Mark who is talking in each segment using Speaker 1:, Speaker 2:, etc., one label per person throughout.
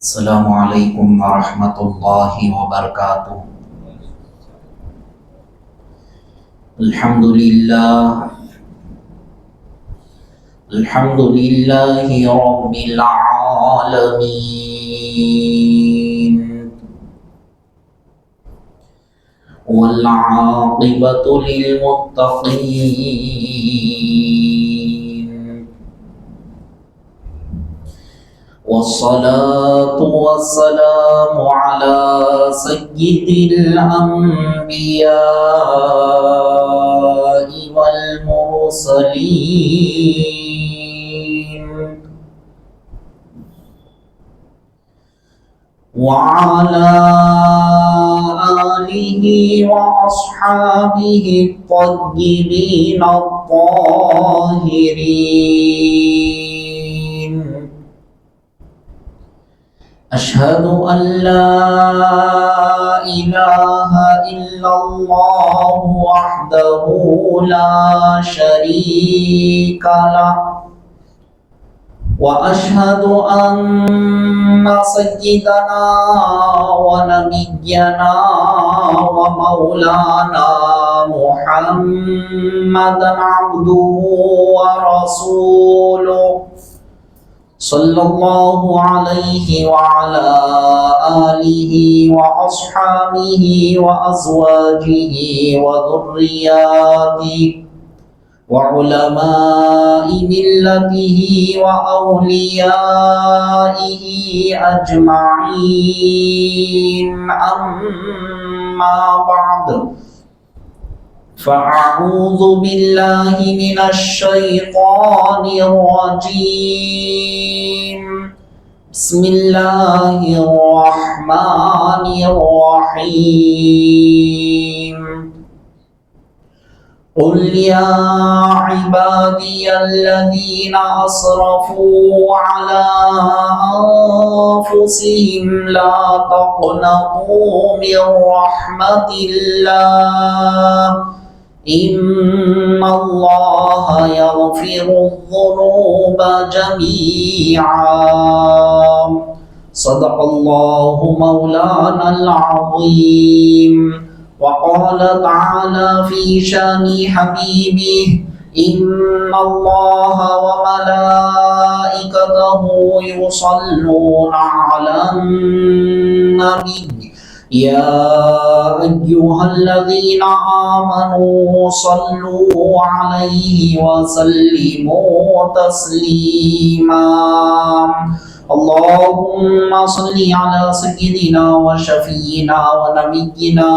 Speaker 1: السلام علیکم ورحمۃ اللہ وبرکاتہ۔ الحمد للہ رب العالمین، والعاقبۃ للمتقین، والصلاة والسلام على سيد الأنبياء والمرسلين، وعلى آله وأصحابه الطيبين الطاهرين۔ أشهد أن لا إله إلا الله وحده لا شريك له، وأشهد أن سيدنا ونبينا ومولانا محمدا عبده ورسوله، صلی اللہ علیہ وعلى آلہ وأصحابہ وأزواجہ وذریاتہ وعلماء ملتہ وأولیائہ اجمعین، اما بعد، فأعوذ باللہ من الشیطان الرجیم، بسم اللہ الرحمن الرحیم۔ قل یا عبادی الذین اسرفوا علی انفسہم لا تقنطوا من رحمت اللہ، ان اللہ یغفر الذنوب جميعا، صدق اللہ مولانا العظیم۔ وقال تعالى في شان حبيبه، إن الله وملائكته يصلون على النبي، يا أيها الذين آمنوا صلوا عليه وسلموا تسليما۔ اللهم صل على سيدنا وشفينا ونبينا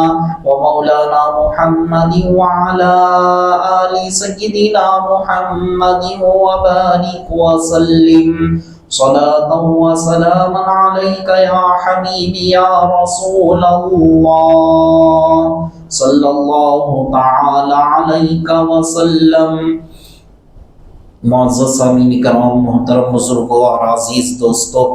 Speaker 1: ومولانا محمد وعلى آل سيدنا محمد وبارك وسلم صلاة وسلاما عليك يا حبيبي يا رسول الله، صلى الله تعالى عليك وسلم۔ معزز سامعین کرام، محترم بزرگوں اور عزیز دوستوں،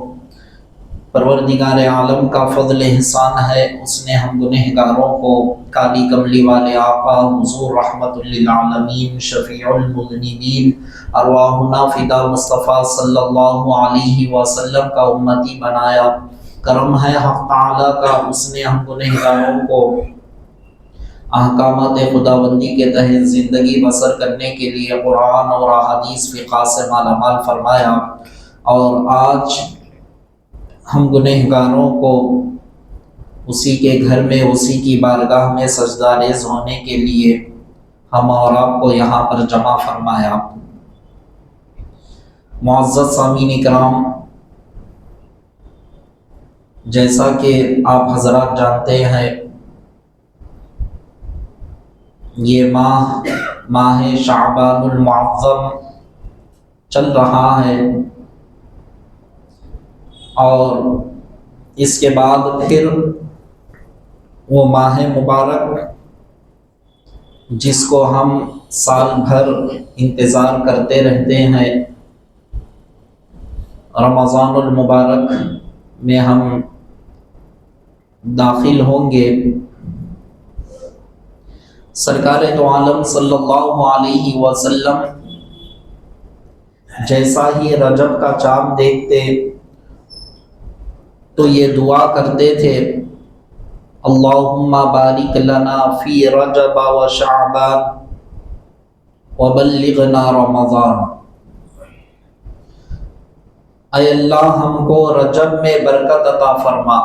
Speaker 1: پروردگار عالم کا فضل احسان ہے، اس نے ہم گنہگاروں کو کالی کملی والے آقا حضور رحمت للعالمین شفیع المذنبین ارواحنا فدا مصطفیٰ صلی اللہ علیہ وسلم کا امتی بنایا۔ کرم ہے حق تعالیٰ کا، اس نے ہم گنہگاروں کو احکامات خداوندی کے تحت زندگی بسر کرنے کے لیے قرآن اور احادیث فقہ سے مالا مال فرمایا، اور آج ہم گنہگاروں کو اسی کے گھر میں، اسی کی بارگاہ میں سجدہ ریز ہونے کے لیے ہم اور آپ کو یہاں پر جمع فرمایا۔ معزز سامعین کرام، جیسا کہ آپ حضرات جانتے ہیں، یہ ماہ شعبان المعظم چل رہا ہے، اور اس کے بعد پھر وہ ماہ مبارک جس کو ہم سال بھر انتظار کرتے رہتے ہیں، رمضان المبارک میں ہم داخل ہوں گے۔ سرکار دو عالم صلی اللہ علیہ وسلم جیسا ہی رجب کا چاند دیکھتے تو یہ دعا کرتے تھے اللہم بارک لنا فی رجب و شعبان وبلغنا رمضان، اے اللہ ہم کو رجب میں برکت عطا فرما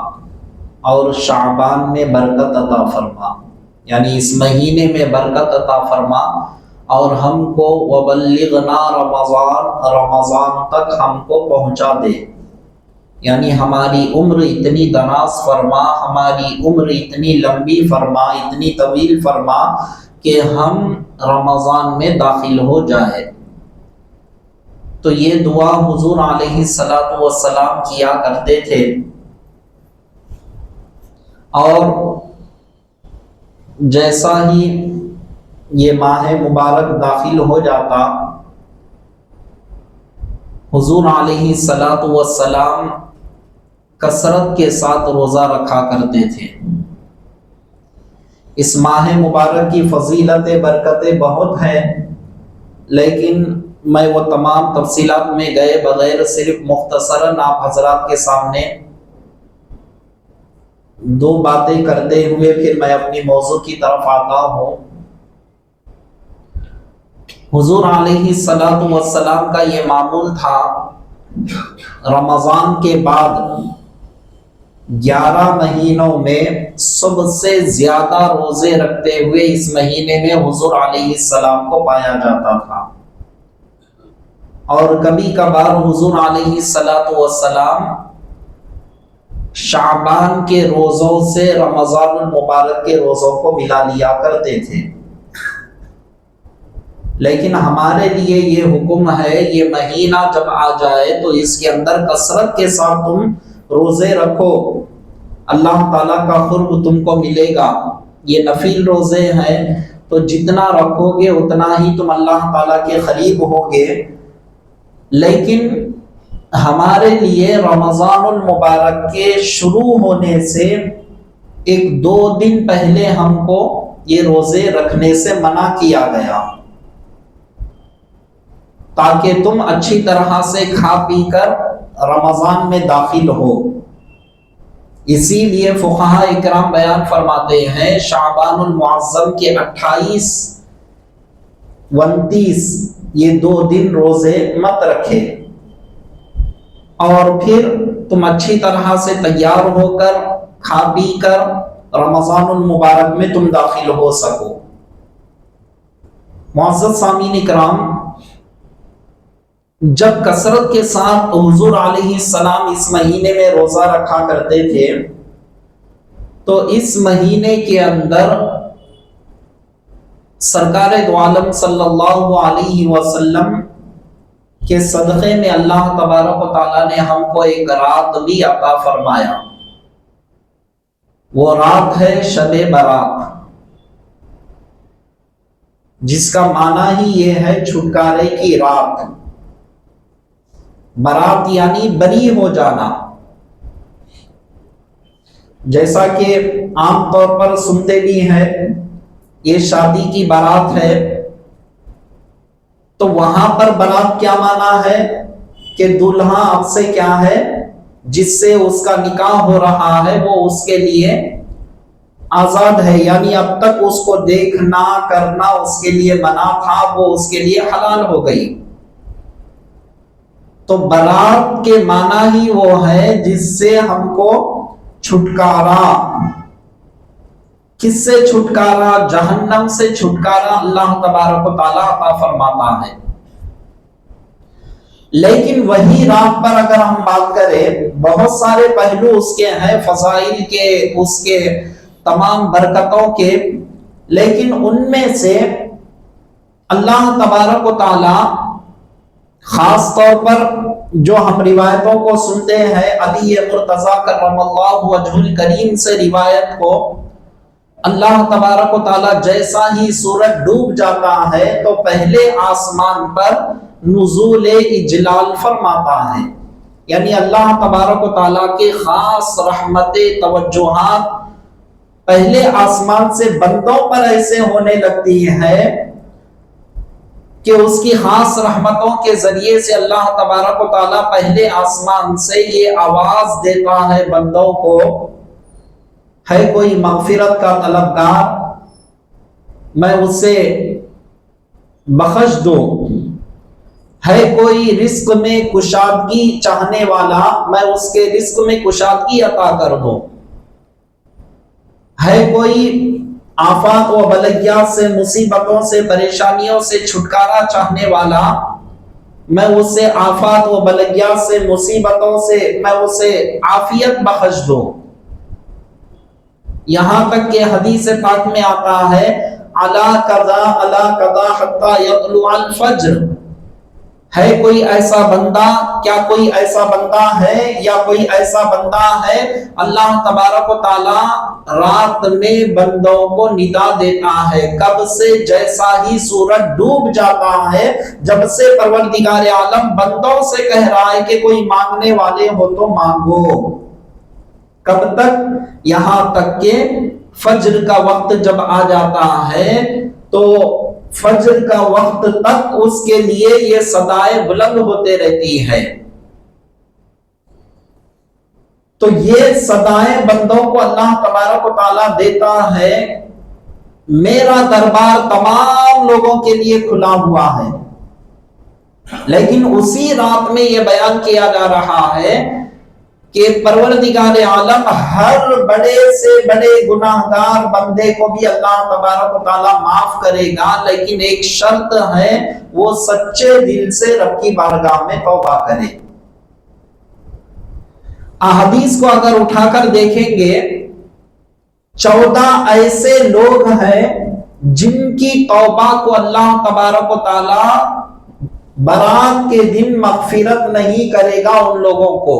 Speaker 1: اور شعبان میں برکت عطا فرما، یعنی اس مہینے میں برکت عطا فرما، اور ہم کو وبلغنا رمضان، رمضان تک ہم کو پہنچا دے، یعنی ہماری عمر اتنی دراز فرما، ہماری عمر اتنی لمبی فرما، اتنی طویل فرما کہ ہم رمضان میں داخل ہو جائے۔ تو یہ دعا حضور علیہ الصلاۃ والسلام کیا کرتے تھے، اور جیسا ہی یہ ماہ مبارک داخل ہو جاتا، حضور علیہ الصلاۃ والسلام کثرت کے ساتھ روزہ رکھا کرتے تھے۔ اس ماہ مبارک کی فضیلتیں، برکتیں بہت ہیں، لیکن میں وہ تمام تفصیلات میں گئے بغیر صرف مختصراً آپ حضرات کے سامنے دو باتیں کرتے ہوئے پھر میں اپنی موضوع کی طرف آتا ہوں۔ حضور علیہ الصلاۃ والسلام کا یہ معمول تھا، رمضان کے بعد 11 مہینوں میں سب سے زیادہ روزے رکھتے ہوئے اس مہینے میں حضور علیہ السلام کو پایا جاتا تھا، اور کبھی کبھار حضور علیہ الصلاۃ والسلام شعبان کے روزوں سے رمضان المبارک کے روزوں کو ملا لیا کرتے تھے۔ لیکن ہمارے لیے یہ حکم ہے، یہ مہینہ جب آ جائے تو اس کے اندر کثرت کے ساتھ تم روزے رکھو، اللہ تعالیٰ کا قرب تم کو ملے گا۔ یہ نفل روزے ہیں، تو جتنا رکھو گے اتنا ہی تم اللہ تعالیٰ کے قریب ہوگے۔ لیکن ہمارے لیے رمضان المبارک کے شروع ہونے سے 1-2 دن پہلے ہم کو یہ روزے رکھنے سے منع کیا گیا، تاکہ تم اچھی طرح سے کھا پی کر رمضان میں داخل ہو۔ اسی لیے فقہاء اکرام بیان فرماتے ہیں شعبان المعظم کے 28، 29 یہ 2 دن روزے مت رکھے، اور پھر تم اچھی طرح سے تیار ہو کر کھا پی کر رمضان المبارک میں تم داخل ہو سکو۔ معزز سامعین اکرام، جب کثرت کے ساتھ حضور علیہ السلام اس مہینے میں روزہ رکھا کرتے تھے، تو اس مہینے کے اندر سرکار دو عالم صلی اللہ علیہ وسلم کے صدقے میں اللہ تبارک و تعالیٰ نے ہم کو ایک رات بھی عطا فرمایا، وہ رات ہے شب برات، جس کا معنی ہی یہ ہے چھٹکارے کی رات۔ برات یعنی بری ہو جانا، جیسا کہ عام طور پر سنتے بھی ہیں یہ شادی کی بارات ہے، تو وہاں پر برات کیا معنی ہے کہ دلہا اب سے کیا ہے، جس سے اس کا نکاح ہو رہا ہے وہ اس کے لیے آزاد ہے، یعنی اب تک اس کو دیکھنا کرنا اس کے لیے منع تھا، وہ اس کے لیے حلال ہو گئی۔ تو برات کے معنی ہی وہ ہے جس سے ہم کو چھٹکارا، کس سے چھٹکارا؟ جہنم سے چھٹکارا اللہ تبارک و تعالیٰ عطا فرماتا ہے۔ لیکن وہی رات پر اگر ہم بات کریں، بہت سارے پہلو اس کے ہیں، فضائل کے، اس کے تمام برکتوں کے، لیکن ان میں سے اللہ تبارک و تعالیٰ خاص طور پر جو ہم روایتوں کو سنتے ہیں، علی مرتضیٰ کرم اللہ وجہ الکریم سے روایت کو، اللہ تبارک و تعالیٰ جیسا ہی سورج ڈوب جاتا ہے تو پہلے آسمان پر نزول اجلال فرماتا ہے، یعنی اللہ تبارک و تعالیٰ کے خاص رحمت توجہات پہلے آسمان سے بندوں پر ایسے ہونے لگتی ہے کہ اس کی خاص رحمتوں کے ذریعے سے اللہ تبارک و تعالیٰ پہلے آسمان سے یہ آواز دیتا ہے بندوں کو، ہے کوئی مغفرت کا طلبگار، میں اسے بخش دوں، ہے کوئی رزق میں کشادگی چاہنے والا، میں اس کے رزق میں کشادگی عطا کر دوں، ہے کوئی آفات و بلیات سے، مصیبتوں سے، پریشانیوں سے چھٹکارا چاہنے والا، میں اسے آفات و بلیات سے، مصیبتوں سے میں اسے عافیت بخش دوں۔ یہاں تک کہ حدیث پاک میں آتا ہے علا قضا علا قضا حتی یطلع الفجر، ہے کوئی ایسا بندہ، کیا کوئی ایسا بندہ ہے یا کوئی ایسا بندہ ہے، اللہ تبارک و تعالی رات میں بندوں کو ندا دیتا ہے، کب سے؟ جیسا ہی سورج ڈوب جاتا ہے، جب سے پروردگار عالم بندوں سے کہہ رہا ہے کہ کوئی مانگنے والے ہو تو مانگو۔ کب تک؟ یہاں تک کہ فجر کا وقت جب آ جاتا ہے تو فجر کا وقت تک اس کے لیے یہ صدائیں بلند ہوتے رہتی ہے۔ تو یہ صدائیں بندوں کو اللہ تبارک و تعالیٰ دیتا ہے، میرا دربار تمام لوگوں کے لیے کھلا ہوا ہے، لیکن اسی رات میں یہ بیان کیا جا رہا ہے کہ پروردگار عالم ہر بڑے سے بڑے گناہگار بندے کو بھی اللہ تبارک و تعالیٰ معاف کرے گا، لیکن ایک شرط ہے، وہ سچے دل سے رب کی بارگاہ میں توبہ کرے۔ احادیث کو اگر اٹھا کر دیکھیں گے، 14 ایسے لوگ ہیں جن کی توبہ کو اللہ تبارک و تعالیٰ برات کے دن مغفرت نہیں کرے گا ان لوگوں کو،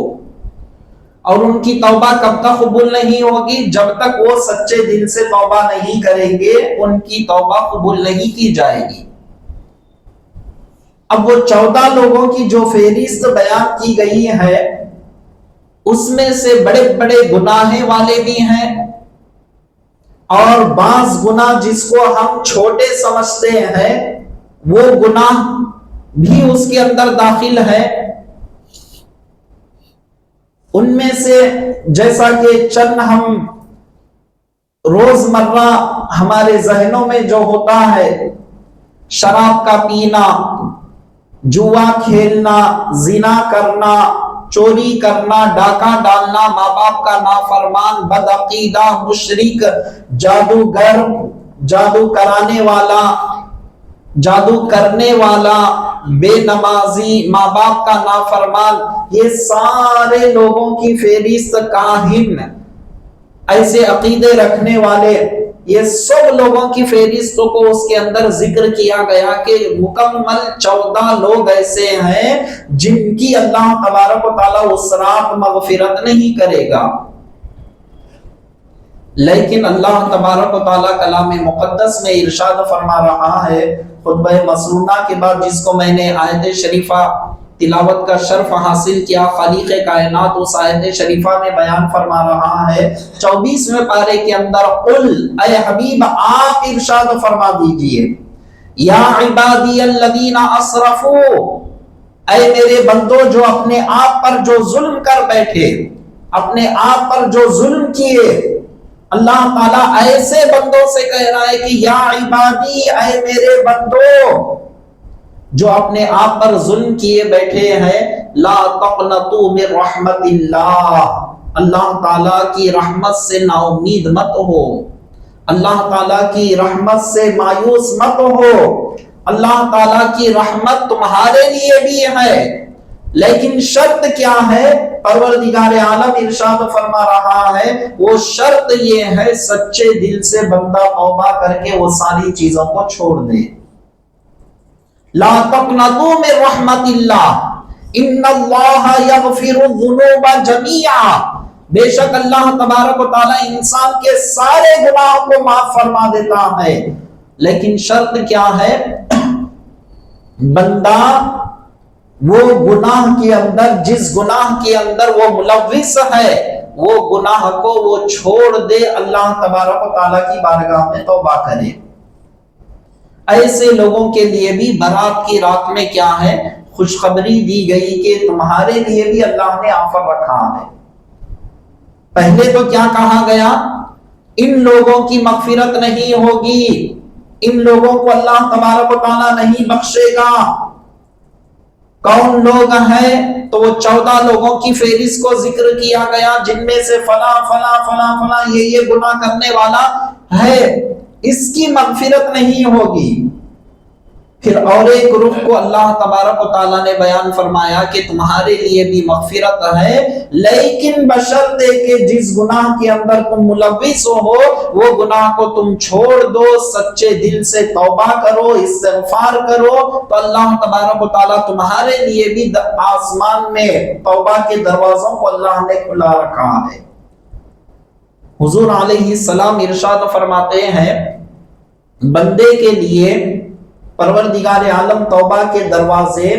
Speaker 1: اور ان کی توبہ کب تک قبول نہیں ہوگی؟ جب تک وہ سچے دل سے توبہ نہیں کریں گے ان کی توبہ قبول نہیں کی جائے گی۔ اب وہ 14 لوگوں کی جو فہرست بیان کی گئی ہے، اس میں سے بڑے بڑے گناہ والے بھی ہیں، اور بعض گناہ جس کو ہم چھوٹے سمجھتے ہیں وہ گناہ بھی اس کے اندر داخل ہے۔ ان میں سے جیسا کہ چند ہم روزمرہ ہمارے ذہنوں میں جو ہوتا ہے، شراب کا پینا، جوا کھیلنا، زنا کرنا، چوری کرنا، ڈاکہ ڈالنا، ماں باپ کا نافرمان، بدعقیدہ، مشرک، جادوگر، جادو کرانے والا، جادو کرنے والا، بے نمازی، ماں باپ کا نافرمان، یہ سارے لوگوں کی فہرست، کاہن، ایسے عقیدے رکھنے والے، یہ سب لوگوں کی فہرستوں کو اس کے اندر ذکر کیا گیا کہ مکمل 14 لوگ ایسے ہیں جن کی اللہ تبارک و تعالیٰ اس رات مغفرت نہیں کرے گا۔ لیکن اللہ تبارک و تعالیٰ کلام مقدس میں ارشاد فرما رہا ہے، خطبہ مسنونہ کے بعد جس کو میں نے آیت شریفہ تلاوت کا شرف حاصل کیا، خالق کائنات اس آیت شریفہ میں بیان فرما رہا ہے 24ویں پارے کے اندر، قل، اے حبیب آپ ارشاد فرما دیجئے، یا عبادی الذین اسرفوا، اے میرے بندو جو اپنے آپ پر جو ظلم کر بیٹھے، اپنے آپ پر جو ظلم کیے، اللہ تعالیٰ ایسے بندوں سے کہہ رہا ہے کہ یا عبادی، اے میرے بندو جو اپنے آپ پر ظلم کیے بیٹھے ہیں، لا تقنطوا من رحمت اللہ، اللہ تعالیٰ کی رحمت سے نا امید مت ہو، اللہ تعالیٰ کی رحمت سے مایوس مت ہو، اللہ تعالیٰ کی رحمت تمہارے لیے بھی ہے، لیکن شرط کیا ہے؟ پروردگار عالم ارشاد فرما رہا ہے، وہ شرط یہ ہے سچے دل سے بندہ توبہ کر کے وہ ساری چیزوں کو چھوڑ دے۔ لا تقنطوا من رحمت اللہ ان اللہ یغفر الذنوب جميعا، بے شک اللہ تبارک و تعالی انسان کے سارے گناہوں کو معاف فرما دیتا ہے، لیکن شرط کیا ہے؟ بندہ وہ گناہ کے اندر، جس گناہ کے اندر وہ ملوث ہے، وہ گناہ کو وہ چھوڑ دے، اللہ تبارک و تعالیٰ کی بارگاہ میں توبہ کرے۔ ایسے لوگوں کے لیے بھی برات کی رات میں کیا ہے؟ خوشخبری دی گئی کہ تمہارے لیے بھی اللہ نے آفر رکھا ہے۔ پہلے تو کیا کہا گیا؟ ان لوگوں کی مغفرت نہیں ہوگی، ان لوگوں کو اللہ تبارک و تعالیٰ نہیں بخشے گا۔ کون لوگ ہیں؟ تو وہ 14 لوگوں کی فہرست کو ذکر کیا گیا، جن میں سے فلاں فلاں فلاں فلاں یہ گناہ کرنے والا ہے، اس کی مغفرت نہیں ہوگی۔ پھر اور ایک گروہ کو اللہ تبارک و تعالیٰ نے بیان فرمایا کہ تمہارے لیے بھی مغفرت ہے، لیکن بشرطے کہ جس گناہ کے اندر تم ملوث ہو وہ گناہ کو تم چھوڑ دو، سچے دل سے توبہ کرو، استغفار کرو، تو اللہ تبارک و تعالیٰ تمہارے لیے بھی آسمان میں توبہ کے دروازوں کو اللہ نے کھلا رکھا ہے۔ حضور علیہ السلام ارشاد فرماتے ہیں بندے کے لیے پروردگار عالم توبہ کے دروازے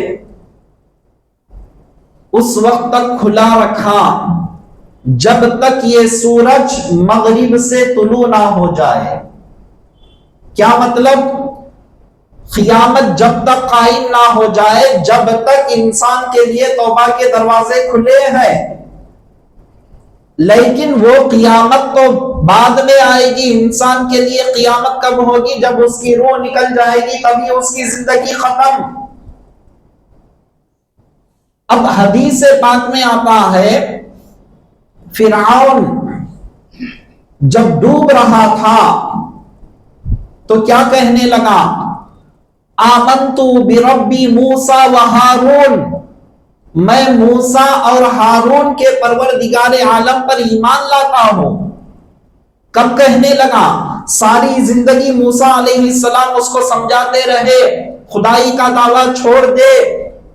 Speaker 1: اس وقت تک کھلا رکھا جب تک یہ سورج مغرب سے طلوع نہ ہو جائے۔ کیا مطلب؟ قیامت جب تک قائم نہ ہو جائے جب تک انسان کے لیے توبہ کے دروازے کھلے ہیں، لیکن وہ قیامت تو بعد میں آئے گی۔ انسان کے لیے قیامت کب ہوگی؟ جب اس کی روح نکل جائے گی، تبھی اس کی زندگی ختم۔ اب حدیث پاک میں آتا ہے فرعون جب ڈوب رہا تھا تو کیا کہنے لگا؟ آمنت بربی موسیٰ و ہارون، میں موسیٰ اور ہارون کے پروردگار عالم پر ایمان لاتا ہوں۔ کب کہنے لگا؟ ساری زندگی موسیٰ علیہ السلام اس کو سمجھاتے رہے خدائی کا دعویٰ چھوڑ دے،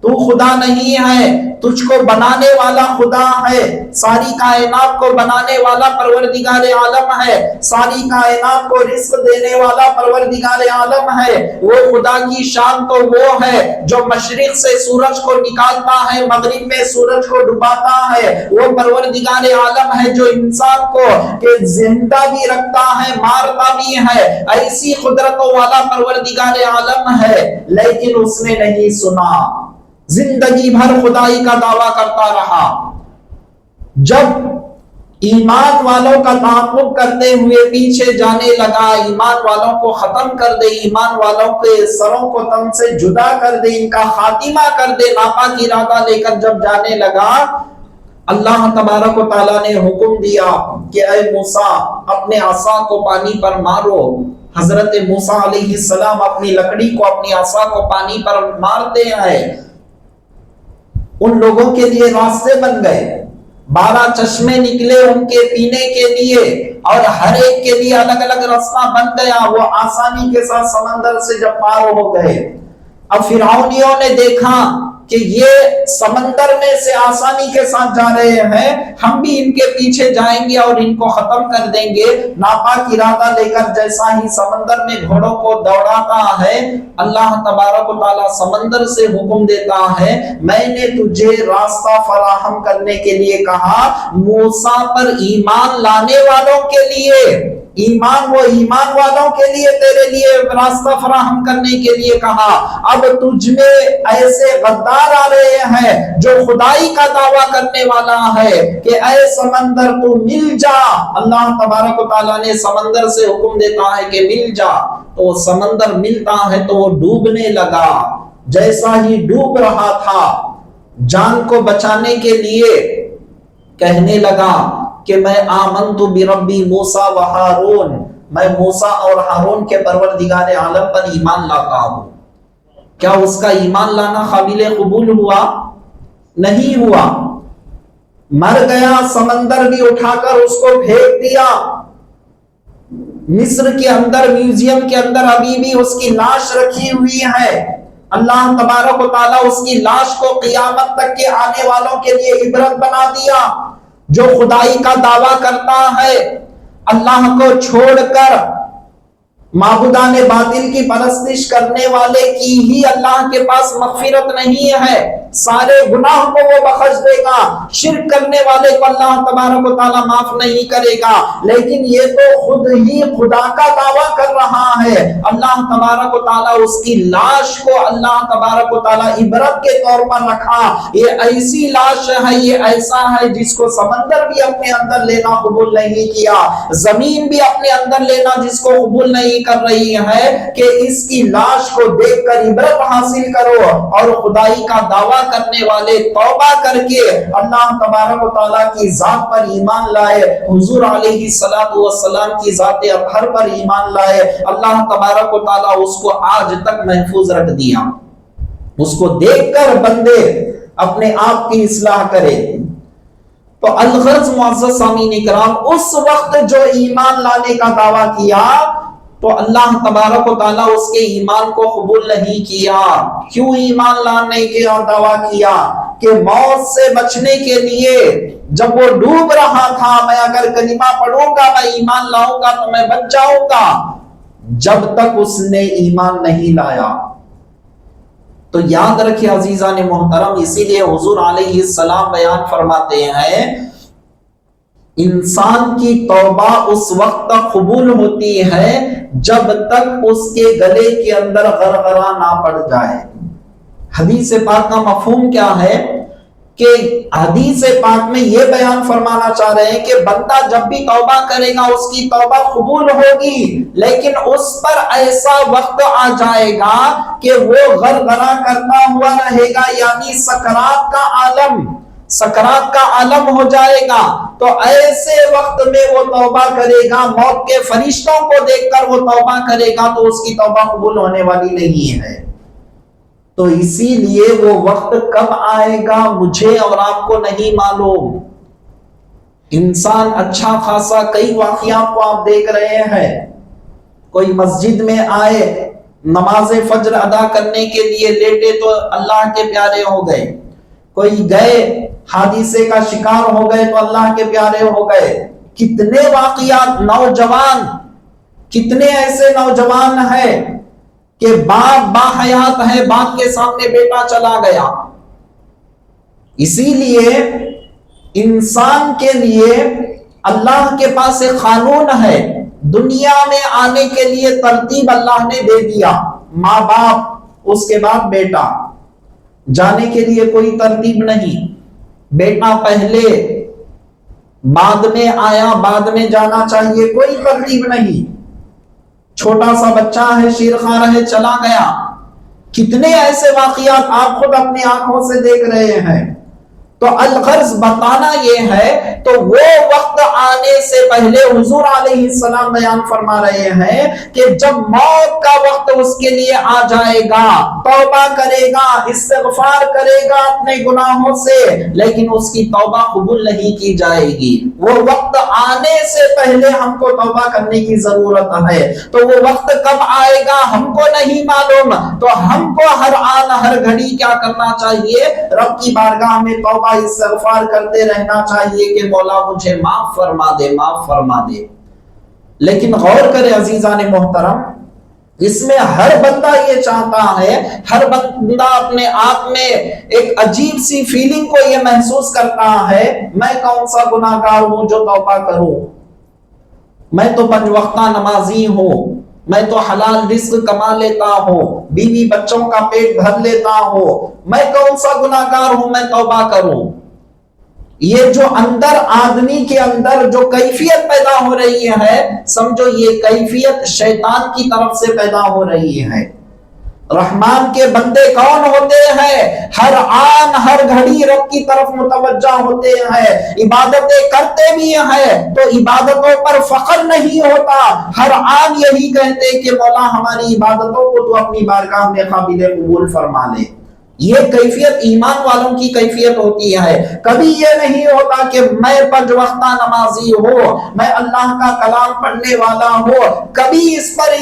Speaker 1: تو خدا نہیں ہے، تجھ کو بنانے والا خدا ہے، ساری کائنات کو بنانے والا پروردگار عالم ہے، ساری کائنات کو رزق دینے والا پروردگار عالم ہے۔ وہ خدا کی شان تو وہ ہے جو مشرق سے سورج کو نکالتا ہے، مغرب میں سورج کو ڈباتا ہے۔ وہ پروردگار عالم ہے جو انسان کو زندہ بھی رکھتا ہے، مارتا بھی ہے۔ ایسی قدرتوں والا پروردگار عالم ہے، لیکن اس نے نہیں سنا، زندگی بھر خدائی کا دعویٰ کرتا رہا۔ جب ایمان والوں کا تعاقب کرتے ہوئے پیچھے جانے لگا، ایمان والوں کو ختم کر دے، ایمان والوں کے سروں کو تن سے جدا کر دے، ان کا خاتمہ کر دے، ناپاک ارادہ لے کر جب جانے لگا، اللہ تبارک و تعالیٰ نے حکم دیا کہ اے موسیٰ اپنے عصا کو پانی پر مارو۔ حضرت موسیٰ علیہ السلام اپنی لکڑی کو، اپنی عصا کو پانی پر مارتے ہیں، ان لوگوں کے لیے راستے بن گئے، 12 چشمے نکلے ان کے پینے کے لیے، اور ہر ایک کے لیے الگ الگ راستہ بن گیا۔ وہ آسانی کے ساتھ سمندر سے جب پار ہو گئے، اب فرعونیوں نے دیکھا کہ یہ سمندر میں سے آسانی کے ساتھ جا رہے ہیں، ہم بھی ان کے پیچھے جائیں گے اور ان کو ختم کر دیں گے۔ ناپاک ارادہ لے کر جیسا ہی سمندر میں گھوڑوں کو دوڑاتا ہے، اللہ تبارک و تعالیٰ سمندر سے حکم دیتا ہے میں نے تجھے راستہ فراہم کرنے کے لیے کہا، موسیٰ پر ایمان لانے والوں کے لیے، ایمان وہ ایمان والوں کے لیے تیرے لیے راستہ فراہم کرنے کے لیے کہا۔ اب تجھ میں ایسے غدار آ رہے ہیں جو خدائی کا دعویٰ کرنے والا ہے کہ اے سمندر تو مل جا۔ اللہ تبارک و تعالیٰ نے سمندر سے حکم دیتا ہے کہ مل جا، تو سمندر ملتا ہے تو وہ ڈوبنے لگا۔ جیسا ہی ڈوب رہا تھا، جان کو بچانے کے لیے کہنے لگا کہ میں آمنت بربی موسیٰ و ہارون، میں موسیٰ اور ہارون کے پروردگار عالم پر ایمان لاتا ہوں۔ کیا اس کا ایمان لانا قابل قبول ہوا؟ نہیں ہوا، مر گیا۔ سمندر بھی اٹھا کر اس کو پھینک دیا۔ مصر کے اندر میوزیم کے اندر ابھی بھی اس کی لاش رکھی ہوئی ہے۔ اللہ تبارک و تعالیٰ اس کی لاش کو قیامت تک کے آنے والوں کے لیے عبرت بنا دیا۔ جو خدائی کا دعویٰ کرتا ہے اللہ کو چھوڑ کر، معبودان باطل کی پرستش کرنے والے کی ہی اللہ کے پاس مغفرت نہیں ہے، سارے گناہ کو وہ بخش دے گا، شرک کرنے والے کو اللہ تبارک و تعالیٰ معاف نہیں کرے گا۔ لیکن یہ تو خود ہی خدا کا دعویٰ کر رہا ہے، اللہ تبارک و تعالیٰ اس کی لاش کو اللہ تبارک و تعالیٰ عبرت کے طور پر رکھا، یہ ایسی لاش ہے، یہ ایسا ہے جس کو سمندر بھی اپنے اندر لینا قبول نہیں کیا، زمین بھی اپنے اندر لینا جس کو قبول نہیں کر رہی ہے، کہ اس کی لاش کو دیکھ کر عبرت حاصل کرو، اور خدائی کا دعویٰ کرنے والے توبہ کر کے اللہ تبارک و تعالیٰ کی ذات پر ایمان لائے، حضور علیہ السلام کی ذات اطہر پر ایمان لائے، اللہ تبارک و تعالیٰ اس کو آج تک محفوظ رکھ دیا۔ اس کو دیکھ کر بندے اپنے آپ کی اصلاح کرے۔ تو الغرض معزز سامعین کرام، اس وقت جو ایمان لانے کا دعویٰ کیا تو اللہ تبارک و تعالیٰ اس کے ایمان کو قبول نہیں کیا۔ کیوں ایمان لانے کا دعویٰ کیا؟ کہ موت سے بچنے کے لیے جب وہ ڈوب رہا تھا، میں اگر کلمہ پڑھوں گا، میں ایمان لاؤں گا تو میں بچ جاؤں گا، جب تک اس نے ایمان نہیں لایا۔ تو یاد رکھیں عزیزان محترم، اسی لیے حضور علیہ السلام بیان فرماتے ہیں، انسان کی توبہ اس وقت تک قبول ہوتی ہے جب تک اس کے گلے کے اندر غرغرہ نہ پڑ جائے۔ حدیث پاک کا مفہوم کیا ہے؟ کہ حدیث پاک میں یہ بیان فرمانا چاہ رہے ہیں کہ بندہ جب بھی توبہ کرے گا اس کی توبہ قبول ہوگی، لیکن اس پر ایسا وقت آ جائے گا کہ وہ غرغرہ کرتا ہوا رہے گا، یعنی سکرات کا عالم ہو جائے گا۔ تو ایسے وقت میں وہ توبہ کرے گا، موت کے فرشتوں کو دیکھ کر وہ توبہ کرے گا تو اس کی توبہ قبول ہونے والی نہیں ہے۔ تو اسی لیے وہ وقت کب آئے گا مجھے اور آپ کو نہیں معلوم۔ انسان اچھا خاصا کئی واقعات کو آپ دیکھ رہے ہیں، کوئی مسجد میں آئے، نماز فجر ادا کرنے کے لیے لیٹے تو اللہ کے پیارے ہو گئے، کوئی گئے حادثے کا شکار ہو گئے تو اللہ کے پیارے ہو گئے۔ کتنے واقعات، نوجوان، کتنے ایسے نوجوان ہیں کہ باپ باحیات ہے، باپ کے سامنے بیٹا چلا گیا۔ اسی لیے انسان کے لیے اللہ کے پاس ایک قانون ہے، دنیا میں آنے کے لیے ترتیب اللہ نے دے دیا، ماں باپ، اس کے بعد بیٹا، جانے کے لیے کوئی ترتیب نہیں، بیٹا پہلے بعد میں آیا، بعد میں جانا چاہیے، کوئی ترتیب نہیں۔ چھوٹا سا بچہ ہے، شیرخوار ہے، چلا گیا۔ کتنے ایسے واقعات آپ خود اپنی آنکھوں سے دیکھ رہے ہیں۔ تو الغرض بتانا یہ ہے، تو وہ وقت آنے سے پہلے حضور علیہ السلام بیان فرما رہے ہیں کہ جب موت کا وقت اس کے لیے آ جائے گا، توبہ کرے گا، استغفار کرے گا اپنے گناہوں سے، لیکن اس کی توبہ قبول نہیں کی جائے گی۔ وہ وقت آنے سے پہلے ہم کو توبہ کرنے کی ضرورت ہے۔ تو وہ وقت کب آئے گا ہم کو نہیں معلوم، تو ہم کو ہر آن ہر گھڑی کیا کرنا چاہیے؟ رب کی بارگاہ میں توبہ استغفار کرتے رہنا چاہیے کہ مولا مجھے معاف فرما دے، معاف فرما دے۔ لیکن غور کرے عزیزان محترم، اس میں ہر بندہ یہ چاہتا ہے، ہر بندہ اپنے آپ میں ایک عجیب سی فیلنگ کو یہ محسوس کرتا ہے، میں کون سا گناہگار ہوں جو توبہ کروں، میں تو 5 وقتہ نمازی ہوں، میں تو حلال رزق کما لیتا ہوں، بیوی بچوں کا پیٹ بھر لیتا ہوں، میں کون سا گناہگار ہوں میں توبہ کروں۔ یہ جو اندر آدمی کے اندر جو کیفیت پیدا ہو رہی ہے، سمجھو یہ کیفیت شیطان کی طرف سے پیدا ہو رہی ہے۔ رحمان کے بندے کون ہوتے ہیں؟ ہر آن ہر گھڑی رب کی طرف متوجہ ہوتے ہیں، عبادتیں کرتے بھی ہیں تو عبادتوں پر فخر نہیں ہوتا، ہر آن یہی کہتے کہ مولا ہماری عبادتوں کو تو اپنی بارگاہ میں قابل قبول فرما لے۔ یہ کیفیت ایمان والوں کی کیفیت ہوتی ہے. کبھی یہ نہیں ہوتا کہ میں 5 وقتہ نمازی ہوں، میں اللہ کا کلام پڑھنے والا ہوں، کبھی اس پر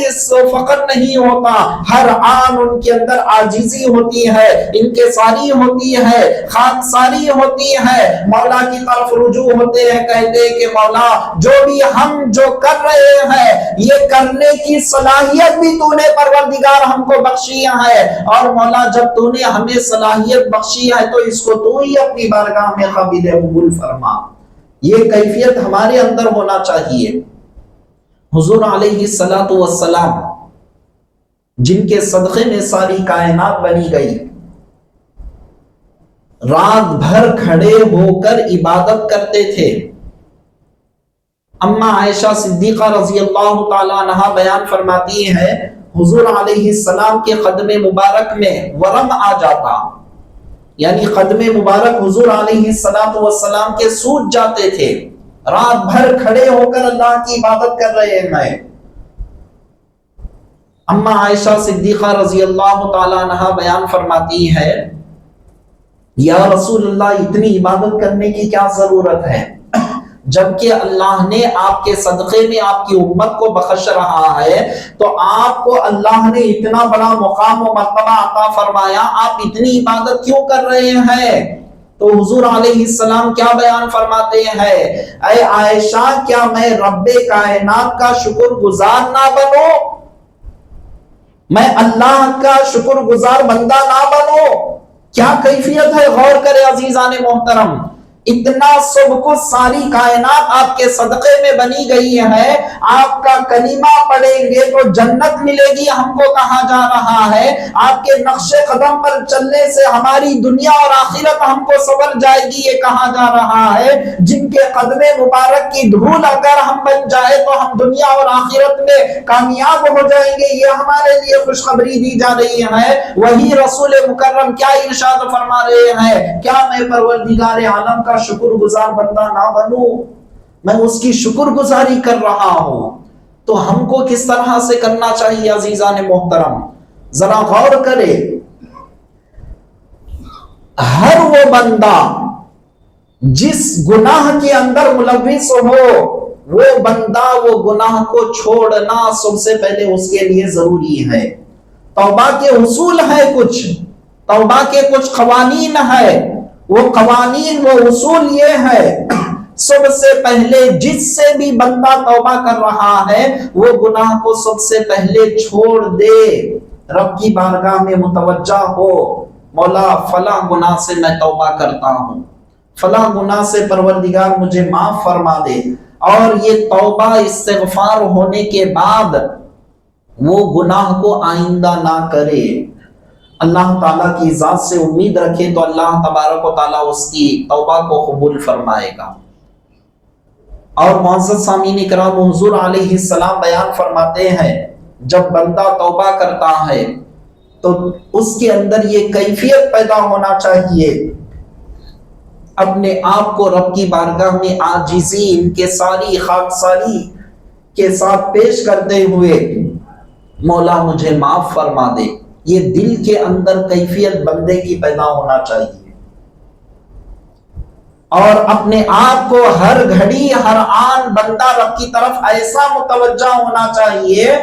Speaker 1: فخر نہیں ہوتا. ہر آن ان کے اندر عاجزی ہوتی ہے، انکساری ہوتی ہے، خاکساری ہوتی ہے، مولا کی طرف رجوع ہوتے ہیں، کہتے ہیں کہ مولا جو بھی ہم جو کر رہے ہیں یہ کرنے کی صلاحیت بھی تو نے پروردگار ہم کو بخشی ہے، اور مولا جب تو نے ہمیں صلاحیت بخشی ہے تو اس کو تو ہی اپنی بارگاہ میں قابل قبول فرما. یہ کیفیت ہمارے اندر ہونا چاہیے. حضور علیہ الصلوۃ والسلام جن کے صدقے میں ساری کائنات بنی گئی، رات بھر کھڑے ہو کر عبادت کرتے تھے. اما عائشہ صدیقہ رضی اللہ تعالی عنہا بیان فرماتی ہیں حضور علیہ السلام کے قدم مبارک میں ورم آ جاتا، یعنی قدم مبارک حضور علیہ السلام کے سوج جاتے تھے، رات بھر کھڑے ہو کر اللہ کی عبادت کر رہے ہیں. اما عائشہ صدیقہ رضی اللہ تعالی عنہا بیان فرماتی ہے یا رسول اللہ اتنی عبادت کرنے کی کیا ضرورت ہے، جبکہ اللہ نے آپ کے صدقے میں آپ کی امت کو بخش رہا ہے، تو آپ کو اللہ نے اتنا بڑا مقام و مرتبہ عطا فرمایا، آپ اتنی عبادت کیوں کر رہے ہیں؟ تو حضور علیہ السلام کیا بیان فرماتے ہیں، اے عائشہ کیا میں رب کائنات کا شکر گزار نہ بنوں، میں اللہ کا شکر گزار بندہ نہ بنوں؟ کیا کیفیت ہے، غور کرے عزیزان محترم. اتنا سب کچھ ساری کائنات آپ کے صدقے میں بنی گئی ہے، آپ کا کلمہ پڑھیں گے تو جنت ملے گی ہم کو کہا جا رہا ہے، آپ کے نقش قدم پر چلنے سے ہماری دنیا اور آخرت ہم کو سنور جائے گی یہ کہا جا رہا ہے. جن کے قدم مبارک کی دھول اگر ہم بن جائے تو ہم دنیا اور آخرت میں کامیاب ہو جائیں گے، یہ ہمارے لیے خوشخبری دی جا رہی ہے. وہی رسول مکرم کیا ارشاد فرما رہے ہیں، کیا میں پروردگار عالم کا شکر گزار بندہ نہ بنوں؟ میں اس کی شکر گزاری کر رہا ہوں. تو ہم کو کس طرح سے کرنا چاہیے عزیزان محترم؟ ذرا غور کرے. ہر وہ بندہ جس گناہ کے اندر ملوث ہو، وہ بندہ وہ گناہ کو چھوڑنا سب سے پہلے اس کے لیے ضروری ہے. توبہ کے اصول ہے، کچھ توبہ کے کچھ قوانین ہے. وہ قوانین وہ اصول یہ ہے، سب سے پہلے جس سے بھی بندہ توبہ کر رہا ہے وہ گناہ کو سب سے پہلے چھوڑ دے، رب کی بارگاہ میں متوجہ ہو، مولا فلاں گناہ سے میں توبہ کرتا ہوں، فلاں گناہ سے پروردگار مجھے معاف فرما دے. اور یہ توبہ استغفار ہونے کے بعد وہ گناہ کو آئندہ نہ کرے، اللہ تعالیٰ کی ذات سے امید رکھے تو اللہ تبارک و تعالیٰ اس کی توبہ کو قبول فرمائے گا. اور معزز سامعین اکرام، حضور علیہ السلام بیان فرماتے ہیں جب بندہ توبہ کرتا ہے تو اس کے اندر یہ کیفیت پیدا ہونا چاہیے، اپنے آپ کو رب کی بارگاہ میں عاجزی، انکساری، خاکساری کے ساتھ پیش کرتے ہوئے مولا مجھے معاف فرما دے. یہ دل کے اندر کیفیت بندے کی پیدا ہونا چاہیے، اور اپنے آپ کو ہر گھڑی ہر آن بندہ رب کی طرف ایسا متوجہ ہونا چاہیے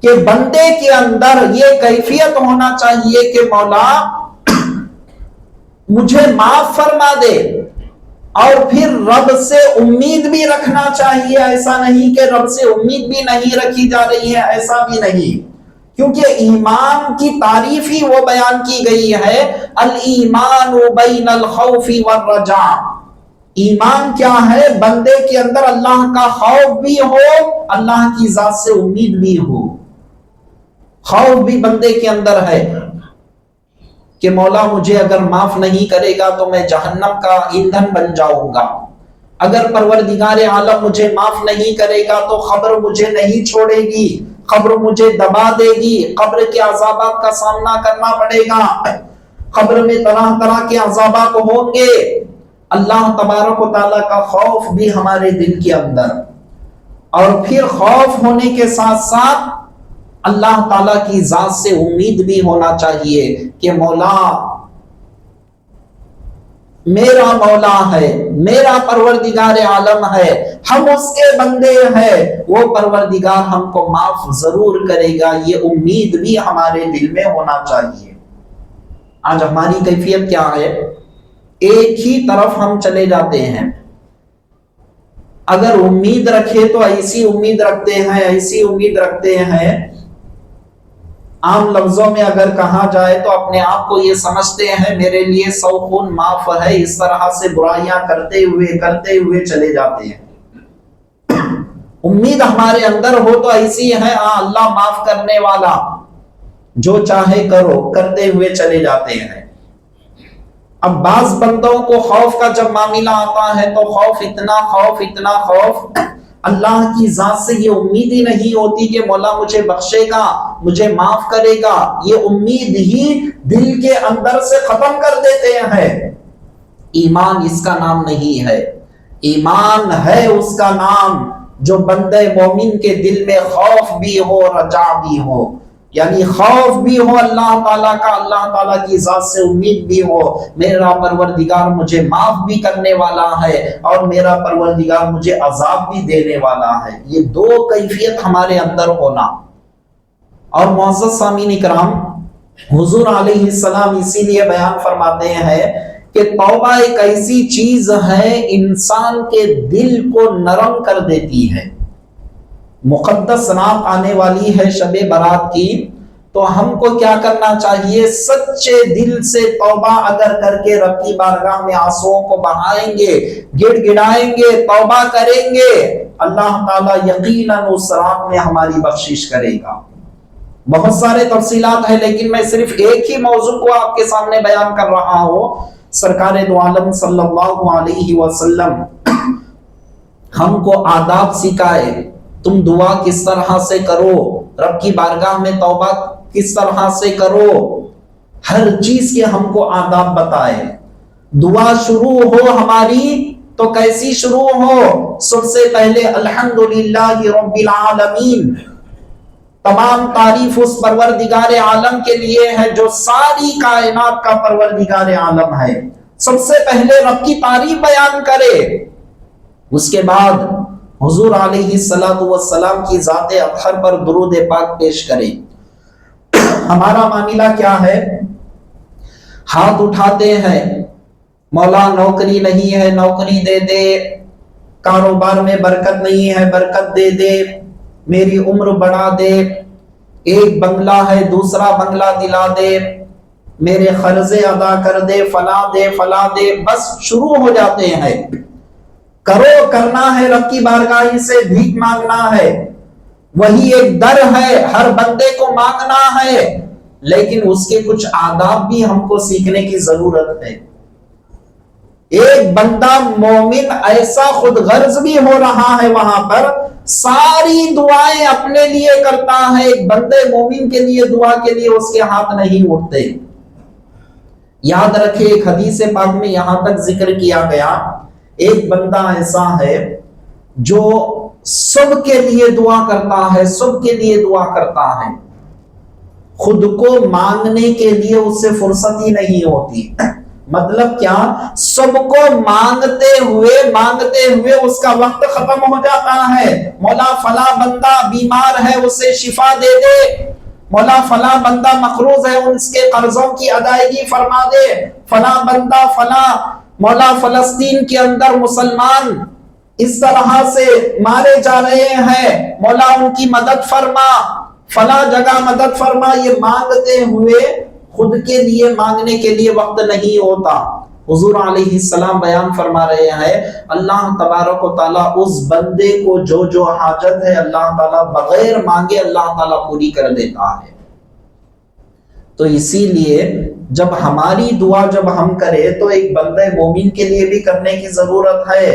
Speaker 1: کہ بندے کے اندر یہ کیفیت ہونا چاہیے کہ مولا مجھے معاف فرما دے. اور پھر رب سے امید بھی رکھنا چاہیے، ایسا نہیں کہ رب سے امید بھی نہیں رکھی جا رہی ہے، ایسا بھی نہیں، کیونکہ ایمان کی تعریف ہی وہ بیان کی گئی ہے، الایمان بین الخوف والرجاء. ایمان کیا ہے؟ بندے کے اندر اللہ کا خوف بھی ہو، اللہ کی ذات سے امید بھی ہو. خوف بھی بندے کے اندر ہے کہ مولا مجھے اگر معاف نہیں کرے گا تو میں جہنم کا ایندھن بن جاؤں گا، اگر پروردگار عالم مجھے معاف نہیں کرے گا تو قبر مجھے نہیں چھوڑے گی، قبر مجھے دبا دے گی، قبر کے عذابات کا سامنا کرنا پڑے گا، قبر میں طرح طرح کے عذابات ہوں گے. اللہ تبارک و تعالیٰ کا خوف بھی ہمارے دل کے اندر، اور پھر خوف ہونے کے ساتھ ساتھ اللہ تعالیٰ کی ذات سے امید بھی ہونا چاہیے کہ مولا میرا مولا ہے، میرا پروردگار عالم ہے، ہم اس کے بندے ہیں، وہ پروردگار ہم کو معاف ضرور کرے گا، یہ امید بھی ہمارے دل میں ہونا چاہیے۔ آج ہماری کیفیت کیا ہے؟ ایک ہی طرف ہم چلے جاتے ہیں، اگر امید رکھے تو ایسی امید رکھتے ہیں، ایسی امید رکھتے ہیں، عام لفظوں میں اگر کہا جائے تو اپنے آپ کو یہ سمجھتے ہیں میرے لیے 100 خون معاف ہے، اس طرح سے برائیاں کرتے ہوئے چلے جاتے ہیں۔ امید ہمارے اندر ہو تو ایسی ہے، اللہ معاف کرنے والا، جو چاہے کرو، کرتے ہوئے چلے جاتے ہیں۔ اب بعض بندوں کو خوف کا جب معاملہ آتا ہے تو اتنا خوف اللہ کی ذات سے یہ امید ہی نہیں ہوتی کہ مولا مجھے بخشے گا، مجھے معاف کرے گا، یہ امید ہی دل کے اندر سے ختم کر دیتے ہیں۔ ایمان اس کا نام نہیں ہے، ایمان ہے اس کا نام جو بندے مومن کے دل میں خوف بھی ہو، رجا بھی ہو، یعنی خوف بھی ہو اللہ تعالیٰ کا، اللہ تعالیٰ کی ذات سے امید بھی ہو، میرا پروردگار مجھے معاف بھی کرنے والا ہے اور میرا پروردگار مجھے عذاب بھی دینے والا ہے۔ یہ دو کیفیت ہمارے اندر ہونا۔ اور معزز سامعین اکرام، حضور علیہ السلام اسی لیے بیان فرماتے ہیں کہ توبہ ایک ایسی چیز ہے انسان کے دل کو نرم کر دیتی ہے۔ مقدس رات آنے والی ہے شب برات کی، تو ہم کو کیا کرنا چاہیے؟ سچے دل سے توبہ اگر کر کے رب کی بارگاہ میں آنسوؤں کو بہائیں گے، گڑ گڑائیں گے، توبہ کریں گے، اللہ تعالیٰ یقیناً اس رات میں ہماری بخشش کرے گا۔ بہت سارے تفصیلات ہیں لیکن میں صرف ایک ہی موضوع کو آپ کے سامنے بیان کر رہا ہوں۔ سرکار دو عالم صلی اللہ علیہ وسلم ہم کو آداب سکھائے، تم دعا کس طرح سے کرو، رب کی بارگاہ میں توبہ کس طرح سے کرو، ہر چیز کے ہم کو آداب بتائے۔ دعا شروع ہو ہماری تو کیسی شروع ہو؟ سب سے پہلے الحمدللہ رب العالمین، تمام تعریف اس پروردگار عالم کے لیے ہے جو ساری کائنات کا پروردگار عالم ہے۔ سب سے پہلے رب کی تعریف بیان کرے، اس کے بعد حضور علیہ السلام کی ذات اطہر پر درود پاک پیش کرے۔ ہمارا معاملہ کیا ہے؟ ہاتھ اٹھاتے ہیں، مولا نوکری نہیں ہے نوکری دے دے، کاروبار میں برکت نہیں ہے برکت دے دے، میری عمر بڑھا دے، ایک بنگلہ ہے دوسرا بنگلہ دلا دے، میرے قرضے ادا کر دے، فلاں دے، بس شروع ہو جاتے ہیں۔ کرو، کرنا ہے رب کی بارگاہ سے بھیک مانگنا ہے، وہی ایک در ہے، ہر بندے کو مانگنا ہے، لیکن اس کے کچھ آداب بھی ہم کو سیکھنے کی ضرورت ہے۔ ایک بندہ مومن ایسا خود غرض بھی ہو رہا ہے وہاں پر، ساری دعائیں اپنے لیے کرتا ہے، ایک بندے مومن کے لیے دعا کے لیے اس کے ہاتھ نہیں اٹھتے۔ یاد رکھے ایک حدیث پاک میں یہاں تک ذکر کیا گیا، ایک بندہ ایسا ہے جو سب کے لیے دعا کرتا ہے، سب کے لیے دعا کرتا ہے، خود کو مانگنے کے لیے اس سے فرصت ہی نہیں ہوتی۔ مطلب کیا؟ سب کو مانگتے ہوئے اس کا وقت ختم ہو جاتا ہے۔ مولا فلاں بندہ بیمار ہے اسے شفا دے دے، مولا فلاں بندہ مقروض ہے اس کے قرضوں کی ادائیگی فرما دے، فلاں بندہ فلاں، مولا فلسطین کے اندر مسلمان اس طرح سے مارے جا رہے ہیں، مولا ان کی مدد فرما، فلاں جگہ مدد فرما۔ یہ مانگتے ہوئے خود کے لیے مانگنے کے لیے وقت نہیں ہوتا۔ حضور علیہ السلام بیان فرما رہے ہیں اللہ تبارک و تعالیٰ اس بندے کو جو حاجت ہے اللہ تعالیٰ بغیر مانگے اللہ تعالیٰ پوری کر دیتا ہے۔ تو اسی لیے جب ہماری دعا جب ہم کریں تو ایک بندے مومن کے لیے بھی کرنے کی ضرورت ہے۔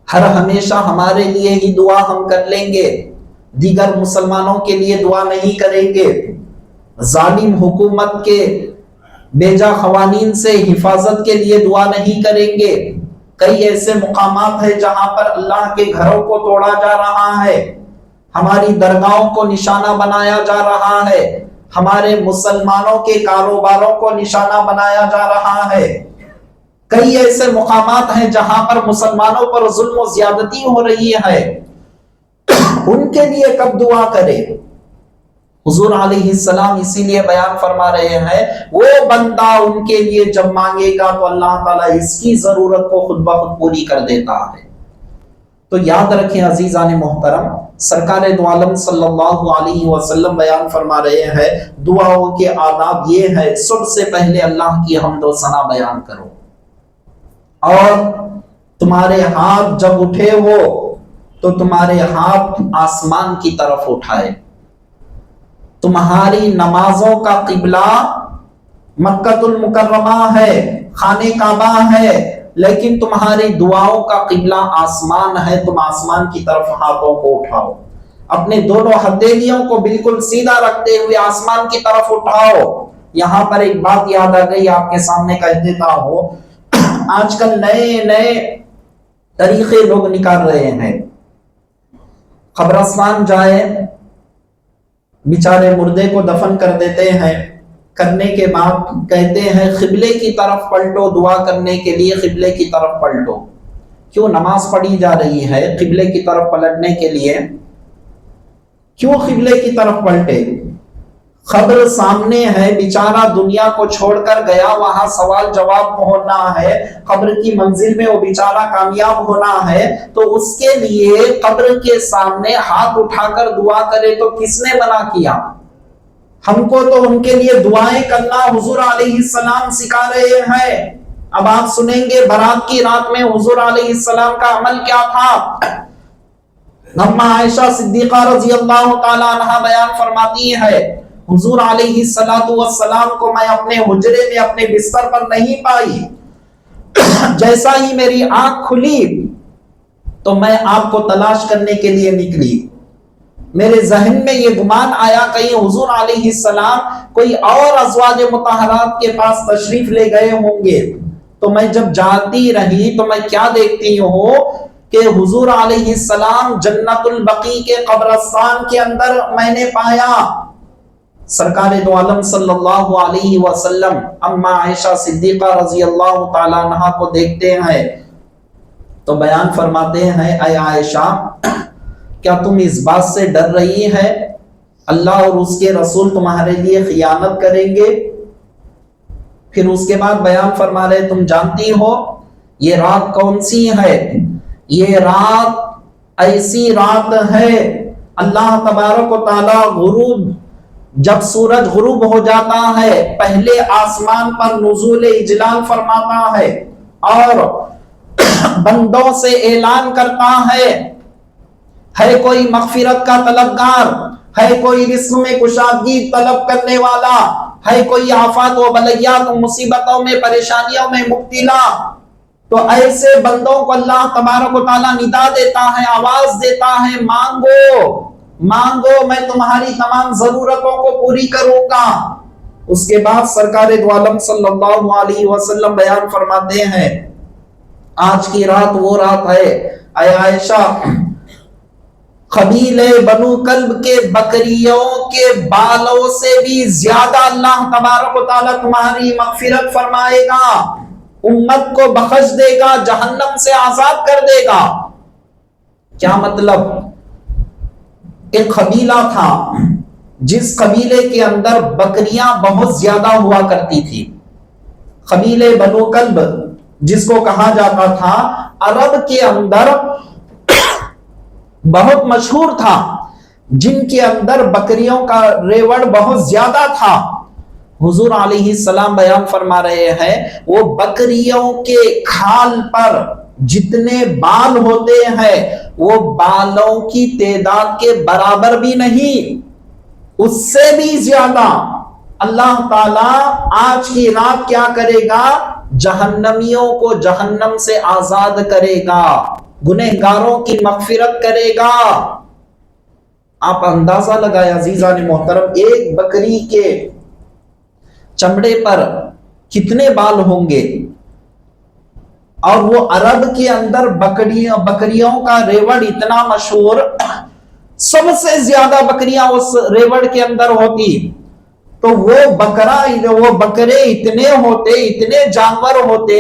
Speaker 1: ہر ہمیشہ ہمارے لیے ہی دعا ہم کر لیں گے، دیگر مسلمانوں کے لیے دعا نہیں کریں گے، ظالم حکومت کے بیجا قوانین سے حفاظت کے لیے دعا نہیں کریں گے۔ کئی ایسے مقامات ہیں جہاں پر اللہ کے گھروں کو توڑا جا رہا ہے، ہماری درگاہوں کو نشانہ بنایا جا رہا ہے، ہمارے مسلمانوں کے کاروباروں کو نشانہ بنایا جا رہا ہے۔ کئی ایسے مقامات ہیں جہاں پر مسلمانوں پر ظلم و زیادتی ہو رہی ہے، ان کے لیے کب دعا کرے؟ حضور علیہ السلام اسی لیے بیان فرما رہے ہیں، وہ بندہ ان کے لیے جب مانگے گا تو اللہ تعالیٰ اس کی ضرورت کو خود بخود پوری کر دیتا ہے۔ تو یاد رکھیں عزیزان محترم، سرکار دو عالم صلی اللہ علیہ وسلم بیان فرما رہے ہیں دعاؤں کے آداب یہ ہے، سب سے پہلے اللہ کی حمد و ثنا بیان کرو، اور تمہارے ہاتھ جب اٹھے ہو تو تمہارے ہاتھ آسمان کی طرف اٹھائے۔ تمہاری نمازوں کا قبلہ مکہ المکرمہ ہے، خانہ کعبہ ہے، لیکن تمہاری دعاؤں کا قبلہ آسمان ہے، تم آسمان کی طرف ہاتھوں کو اٹھاؤ، اپنے دونوں ہتھیلیوں کو بالکل سیدھا رکھتے ہوئے آسمان کی طرف اٹھاؤ۔ یہاں پر ایک بات یاد آ گئی، آپ کے سامنے کہہ دیتا ہوں، آج کل نئے نئے طریقے لوگ نکال رہے ہیں۔ قبرستان جائے، بیچارے مردے کو دفن کر دیتے ہیں، کرنے کے بعد کہتے ہیں قبلے کی طرف پلٹو، دعا کرنے کے لیے قبلے کی طرف پلٹو۔ کیوں نماز پڑھی جا رہی ہے قبلے کی طرف پلٹنے کے لیے؟ کیوں قبلے کی طرف پلٹے؟ قبر سامنے ہے، بیچارہ دنیا کو چھوڑ کر گیا، وہاں سوال جواب ہونا ہے، قبر کی منزل میں وہ بیچارہ کامیاب ہونا ہے، تو اس کے لیے قبر کے سامنے ہاتھ اٹھا کر دعا کرے تو کس نے منع کیا؟ ہم کو تو ان کے لیے دعائیں کرنا حضور علیہ السلام سکھا رہے ہیں۔ اب آپ سنیں گے برات کی رات میں حضور علیہ السلام کا عمل کیا تھا۔ اما عائشہ صدیقہ رضی اللہ تعالی عنہ بیان فرماتی ہے، حضور علیہ السلام کو میں اپنے حجرے میں اپنے بستر پر نہیں پائی، جیسا ہی میری آنکھ کھلی تو میں آپ کو تلاش کرنے کے لیے نکلی۔ میرے ذہن میں یہ گمان آیا کہیں حضور علیہ السلام کوئی اور ازواج مطہرات کے پاس تشریف لے گئے ہوں گے، تو میں جب جاتی رہی تو میں کیا دیکھتی ہوں کہ حضور علیہ السلام جنت البقیع کے قبرستان کے اندر میں نے پایا۔ سرکار دو عالم صلی اللہ علیہ وسلم اما عائشہ صدیقہ رضی اللہ تعالی عنہ کو دیکھتے ہیں تو بیان فرماتے ہیں، اے عائشہ، کیا تم اس بات سے ڈر رہی ہے اللہ اور اس کے رسول تمہارے لیے خیانت کریں گے؟ پھر اس کے بعد بیان فرما رہے، تم جانتی ہو یہ رات کون سی ہے؟ یہ رات ایسی رات ہے اللہ تبارک و تعالی غروب، جب سورج غروب ہو جاتا ہے پہلے آسمان پر نزول اجلال فرماتا ہے اور بندوں سے اعلان کرتا ہے کوئی مغفرت کا طلبگار ہے، کوئی رزق میں کشادگی طلب کرنے والا ہے، کوئی آفات و بلیات و مصیبتوں میں پریشانیوں میں مبتلا، تو ایسے بندوں کو اللہ تبارک و تعالیٰ ندا دیتا ہے، آواز دیتا ہے، مانگو مانگو، میں تمہاری تمام ضرورتوں کو پوری کروں گا۔ اس کے بعد سرکار دو عالم صلی اللہ علیہ وسلم بیان فرماتے ہیں، آج کی رات وہ رات ہے اے عائشہ، قبیلے بنو کلب کے بکریوں کے بالوں سے بھی زیادہ اللہ تبارک و تعالیٰ تمہاری مغفرت فرمائے گا، امت کو بخش دے گا، جہنم سے آزاد کر دے گا۔ کیا مطلب؟ ایک قبیلہ تھا جس قبیلے کے اندر بکریاں بہت زیادہ ہوا کرتی تھی، قبیلے بنو کلب جس کو کہا جاتا تھا، عرب کے اندر بہت مشہور تھا، جن کے اندر بکریوں کا ریوڑ بہت زیادہ تھا۔ حضور علیہ السلام بیان فرما رہے ہیں، وہ بکریوں کے کھال پر جتنے بال ہوتے ہیں وہ بالوں کی تعداد کے برابر بھی نہیں، اس سے بھی زیادہ اللہ تعالیٰ آج کی رات کیا کرے گا؟ جہنمیوں کو جہنم سے آزاد کرے گا، گنہگاروں کی مغفرت کرے گا۔ آپ اندازہ لگائے عزیزان محترم، ایک بکری کے چمڑے پر کتنے بال ہوں گے، اور وہ عرب کے اندر بکریوں کا ریوڑ اتنا مشہور، سب سے زیادہ بکریاں اس ریوڑ کے اندر ہوتی، تو وہ بکرے اتنے ہوتے، اتنے جانور ہوتے،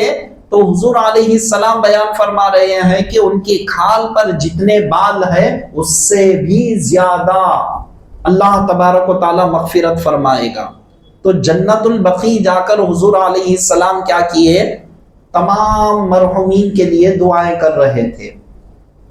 Speaker 1: تو حضور علیہ السلام بیان فرما رہے ہیں کہ ان کی کھال پر جتنے بال ہے اس سے بھی زیادہ اللہ تبارک و تعالی مغفرت فرمائے گا۔ تو جنت البقیع جا کر حضور علیہ السلام کیا کیے؟ تمام مرحومین کے لیے دعائیں کر رہے تھے۔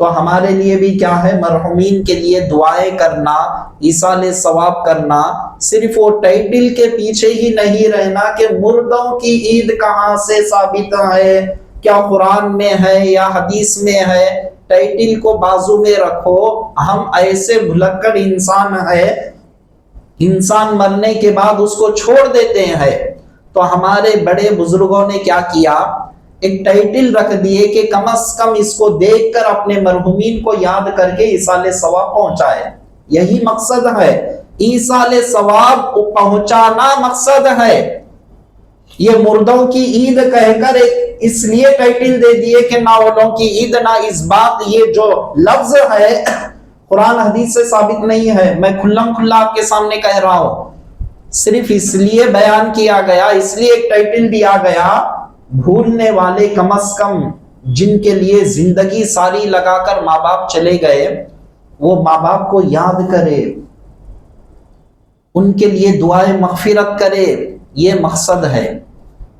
Speaker 1: تو ہمارے لیے بھی کیا ہے؟ مرحومین کے لیے دعائیں کرنا، ایصال ثواب کرنا، صرف وہ ٹائٹل کے پیچھے ہی نہیں رہنا کہ مردوں کی عید کہاں سے ثابت ہے، کیا قرآن میں ہے یا حدیث میں ہے، ٹائٹل کو بازو میں رکھو۔ ہم ایسے بھلکڑ انسان ہے، انسان مرنے کے بعد اس کو چھوڑ دیتے ہیں۔ تو ہمارے بڑے بزرگوں نے کیا کیا؟ ایک ٹائٹل رکھ دیے کہ کم از کم اس کو دیکھ کر اپنے مرحومین کو یاد کر کے ایصال ثواب پہنچائے۔ یہی مقصد ہے، ایصال ثواب پہنچانا مقصد ہے۔ یہ مردوں کی عید کہہ کر اس لیے ٹائٹل دے دیے کہ نہ اولوں کی عید نہ اس بات، یہ جو لفظ ہے قرآن حدیث سے ثابت نہیں ہے، میں کھلم کھلا آپ کے سامنے کہہ رہا ہوں، صرف اس لیے بیان کیا گیا، اس لیے ایک ٹائٹل دیا گیا۔ بھولنے والے کم از کم جن کے لیے زندگی ساری لگا کر ماں باپ چلے گئے، وہ ماں باپ کو یاد کرے، ان کے لیے دعائیں مغفرت کرے، یہ مقصد ہے۔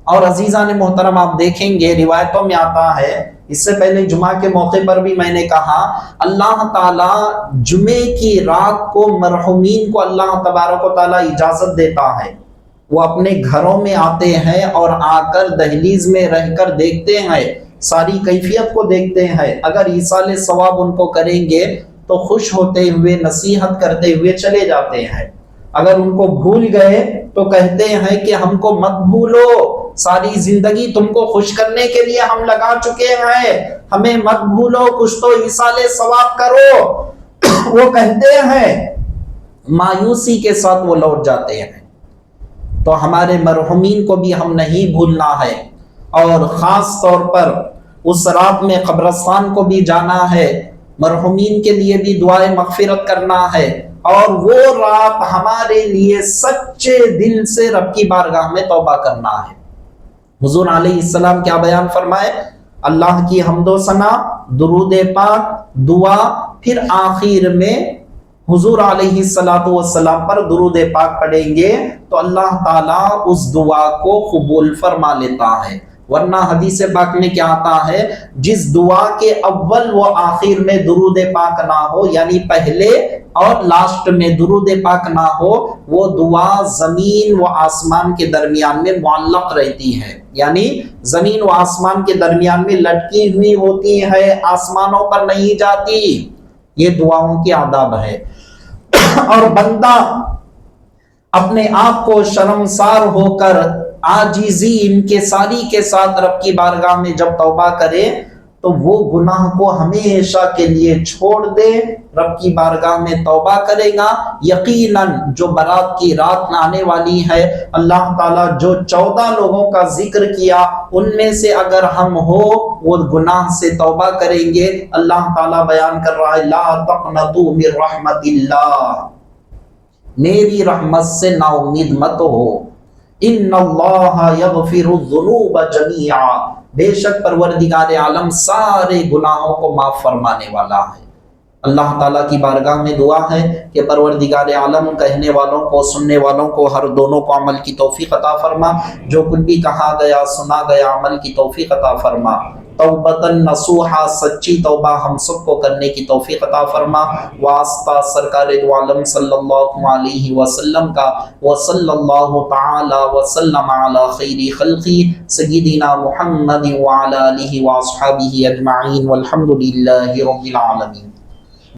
Speaker 1: اور عزیزان محترم آپ دیکھیں گے روایتوں میں آتا ہے، اس سے پہلے جمعہ کے موقع پر بھی میں نے کہا، اللہ تعالیٰ جمعے کی رات کو مرحومین کو اللہ تبارک و تعالیٰ اجازت دیتا ہے، وہ اپنے گھروں میں آتے ہیں اور آ کر دہلیز میں رہ کر دیکھتے ہیں، ساری کیفیت کو دیکھتے ہیں۔ اگر ایصال ثواب ان کو کریں گے تو خوش ہوتے ہوئے نصیحت کرتے ہوئے چلے جاتے ہیں، اگر ان کو بھول گئے تو کہتے ہیں کہ ہم کو مت بھولو، ساری زندگی تم کو خوش کرنے کے لیے ہم لگا چکے ہیں، ہمیں مت بھولو، کچھ تو ایصال ثواب کرو۔ وہ کہتے ہیں، مایوسی کے ساتھ وہ لوٹ جاتے ہیں۔ تو ہمارے مرحومین کو بھی ہم نہیں بھولنا ہے، اور خاص طور پر اس رات میں قبرستان کو بھی جانا ہے، مرحومین کے لیے بھی دعائیں مغفرت کرنا ہے، اور وہ رات ہمارے لیے سچے دل سے رب کی بارگاہ میں توبہ کرنا ہے۔ حضور علیہ السلام کیا بیان فرمائے؟ اللہ کی حمد و ثنا، درود پاک، دعا، پھر آخر میں حضور علیہ السلام پر درود پاک پڑھیں گے تو اللہ تعالیٰ اس دعا کو قبول فرما لیتا ہے۔ ورنہ حدیث پاک میں کیا آتا ہے، جس دعا کے اول و آخر میں درود پاک نہ ہو، یعنی پہلے اور لاسٹ میں درود پاک نہ ہو، وہ دعا زمین و آسمان کے درمیان میں معلق رہتی ہے، یعنی زمین و آسمان کے درمیان میں لٹکی ہوئی ہوتی ہے، آسمانوں پر نہیں جاتی۔ یہ دعاؤں کی آداب ہے۔ اور بندہ اپنے آپ کو شرمسار ہو کر عاجزی ان کے ساری کے ساتھ رب کی بارگاہ میں جب توبہ کرے تو وہ گناہ کو ہمیشہ کے لیے چھوڑ دے، رب کی بارگاہ میں توبہ کرے گا، یقیناً جو برات کی رات آنے والی ہے، اللہ تعالیٰ جو 14 لوگوں کا ذکر کیا ان میں سے اگر ہم ہو وہ گناہ سے توبہ کریں گے، اللہ تعالیٰ بیان کر رہا ہے، لا تقنطوا من رحمت اللہ، میری رحمت سے نا امید مت ہو، ان اللہ یغفر الذنوب جميعا، بے شک پروردگار عالم سارے گناہوں کو معاف فرمانے والا ہے۔ اللہ تعالیٰ کی بارگاہ میں دعا ہے کہ پروردگار عالم کہنے والوں کو، سننے والوں کو، ہر دونوں کو عمل کی توفیق عطا فرما، جو کچھ بھی کہا گیا سنا گیا عمل کی توفیق عطا فرما، توبتاً نصوحا، سچی توبہ ہم سب کو کرنے کی توفیق عطا فرما۔ واسطہ سرکار دو عالم صلی اللہ علیہ وسلم کا، وصلی اللہ تعالی وسلم علی خیر خلقی سیدنا محمد وعلی آلہ واصحابہ اجمعین، والحمد للہ رب العالمین۔